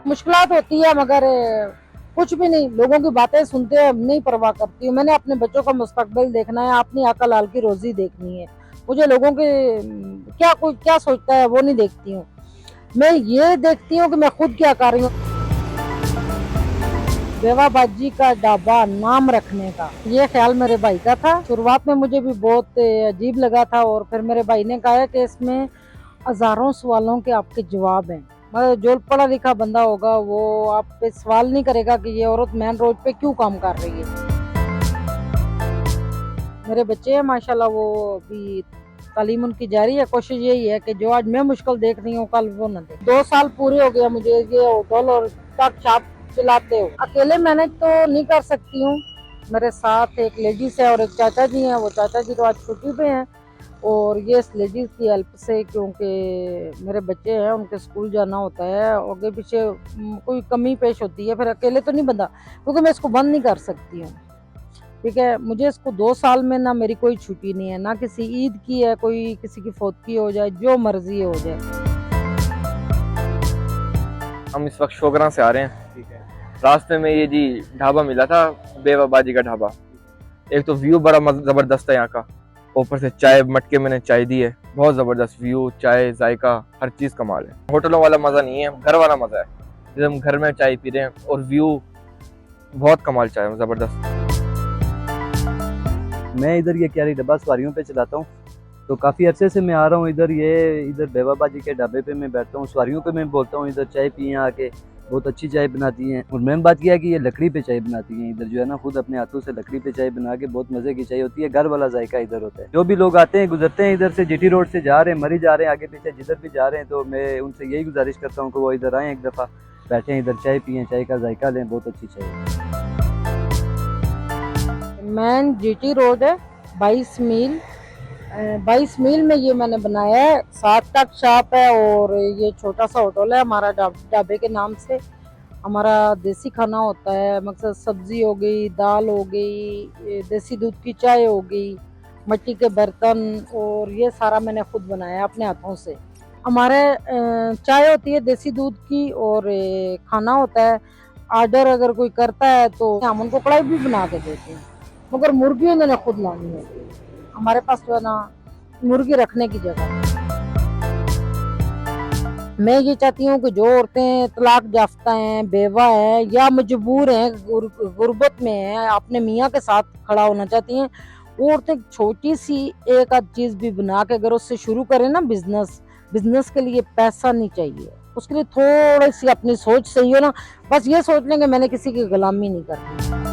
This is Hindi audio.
मुश्किलात होती है मगर कुछ भी नहीं, लोगों की बातें सुनते नहीं परवाह करती हूँ। मैंने अपने बच्चों का मुस्तकबिल देखना है, अपनी अकल हाल की रोजी देखनी है। मुझे लोगों के क्या कोई क्या सोचता है वो नहीं देखती हूँ। मैं ये देखती हूँ कि मैं खुद क्या कर रही हूँ। बेवा बाजी का ढाबा नाम रखने का ये ख्याल मेरे भाई का था। शुरुआत में मुझे भी बहुत अजीब लगा था और फिर मेरे भाई ने कहा कि इसमें हजारों सवालों के आपके जवाब हैं। मतलब जो पढ़ा लिखा बंदा होगा वो आप पे सवाल नहीं करेगा कि ये औरत मेन रोड पे क्यों काम कर रही है। मेरे बच्चे हैं माशाल्लाह, वो अभी तालीम उनकी जारी है। कोशिश यही है कि जो आज मैं मुश्किल देख रही हूँ कल वो न देख। 2 साल पूरे हो गया मुझे ये होटल और तक शॉप चलाते हो। अकेले मैनेज तो नहीं कर सकती हूँ, मेरे साथ एक लेडीज है और एक चाचा जी हैं। वो चाचा जी तो आज छुट्टी पे हैं और ये इस लेडीज की हेल्प से, क्योंकि मेरे बच्चे हैं उनके स्कूल जाना होता है, आगे पीछे कोई कमी पेश होती है, फिर अकेले तो नहीं बंदा, क्योंकि मैं इसको बंद नहीं कर सकती हूँ। ठीक है, मुझे इसको 2 साल में ना मेरी कोई छुट्टी नहीं है, ना किसी ईद की है, कोई किसी की फौतगी हो जाए, जो मर्जी हो जाए। हम इस वक्त शोगरा से आ रहे हैं। ठीक है, रास्ते में ये जी ढाबा मिला था, बेवा बाजी का ढाबा। एक तो व्यू बड़ा जबरदस्त है यहाँ का, ऊपर से चाय मटके मैंने चाय दी है, बहुत जबरदस्त व्यू, चाय, जायका, हर चीज कमाल है। होटलों वाला मजा नहीं है, घर वाला मजा है। जैसे हम घर में चाय पी रहे हैं और व्यू बहुत कमाल, चाय जबरदस्त। मैं इधर ये क्यारी डब्बा सवारियों पे चलाता हूँ, तो काफ़ी अरसे से मैं आ रहा हूँ इधर। इधर बेवा बाजी के ढाबे पे मैं बैठता हूँ, सवारियों पे मैं बोलता हूँ इधर चाय पिए आके, बहुत अच्छी चाय बनाती हैं। और मेन बात यह है कि ये लकड़ी पे चाय बनाती हैं इधर, जो है ना, खुद अपने हाथों से लकड़ी पे चाय बना के बहुत मज़े की चाय होती है। घर वाला जायका इधर होता है। जो भी लोग आते हैं गुजरते हैं इधर से, जीटी रोड से जा रहे हैं, मरी जा रहे हैं, आगे पीछे जिधर भी जा रहे हैं, तो मैं उनसे यही गुजारिश करता हूँ कि वो इधर आएँ, एक दफ़ा बैठें इधर, चाय पिए, चाय का जायका लें, बहुत अच्छी चाय है। मैन जीटी रोड है, 22 मील। 22 मील में ये मैंने बनाया है। 7 तक शॉप है और ये छोटा सा होटल है हमारा, ढाबे के नाम से। हमारा देसी खाना होता है, मकसद सब्जी हो गई, दाल हो गई, देसी दूध की चाय हो गई, मिट्टी के बर्तन, और ये सारा मैंने खुद बनाया अपने हाथों से। हमारे चाय होती है देसी दूध की और खाना होता है। ऑर्डर अगर कोई करता है तो हम उनको कढ़ाई भी बना के देते हैं, मगर मुर्गी उन्होंने खुद लानी होती है। हमारे पास जो है ना मुर्गी रखने की जगह है। मैं ये चाहती हूँ कि जो औरतें तलाक याफ्ता हैं, बेवा हैं या मजबूर हैं, गुर्बत में हैं, अपने मियाँ के साथ खड़ा होना चाहती हैं, वो औरतें छोटी सी एक आध चीज भी बना के अगर उससे शुरू करें ना बिजनेस, बिजनेस के लिए पैसा नहीं चाहिए, उसके लिए थोड़ी सी अपनी सोच सही हो ना, बस ये सोच लेंगे मैंने किसी की गुलामी नहीं करनी।